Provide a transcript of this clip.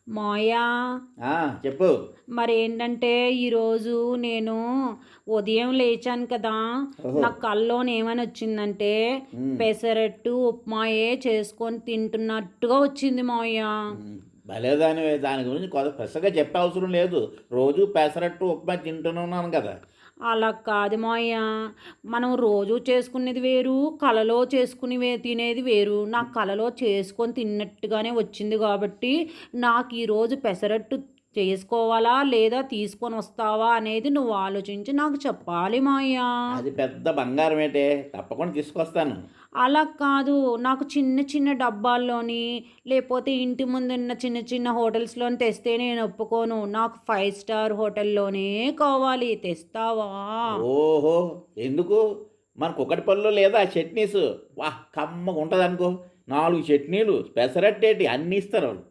మాయా చెప్పు. మరేంటంటే ఈరోజు నేను ఉదయం లేచాను కదా. ఓహో. నా కల్లోని ఏమని వచ్చిందంటే ఉమ్, పెసరట్టు ఉప్మాయే చేసుకొని తింటున్నట్టుగా వచ్చింది మాయా. ఉమ్, భలేదానివే. దాని గురించి కొత్త పెద్దగా చెప్పే అవసరం లేదు. రోజు పెసరట్టు ఉప్మా తింటున్నాను కదా. అలా కాదు మాయా, మనం రోజు చేసుకునేది వేరు, కలలో చేసుకుని తినేది వేరు. నాకు కలలో చేసుకొని తిన్నట్టుగానే వచ్చింది కాబట్టి నాకు ఈరోజు పెసరట్టు చేసుకోవాలా లేదా తీసుకొని వస్తావా అనేది నువ్వు ఆలోచించి నాకు చెప్పాలి మాయా. అది పెద్ద బంగారం ఏంటే, తప్పకుండా తీసుకొస్తాను. అలా కాదు, నాకు చిన్న చిన్న డబ్బాల్లోని లేకపోతే ఇంటి ముందున్న చిన్న చిన్న హోటల్స్లోని తెస్తే నేను ఒప్పుకోను. నాకు 5 స్టార్ హోటల్లోనే కావాలి. తెస్తావా? ఓహో. ఎందుకు? మన కుక్కటిపల్లిలో లేదా చట్నీస్? వాహ్, కమ్మగా ఉంటుంది అనుకో. 4 చట్నీలు, పెసరట్టేటి అన్నీ ఇస్తారు వాళ్ళు.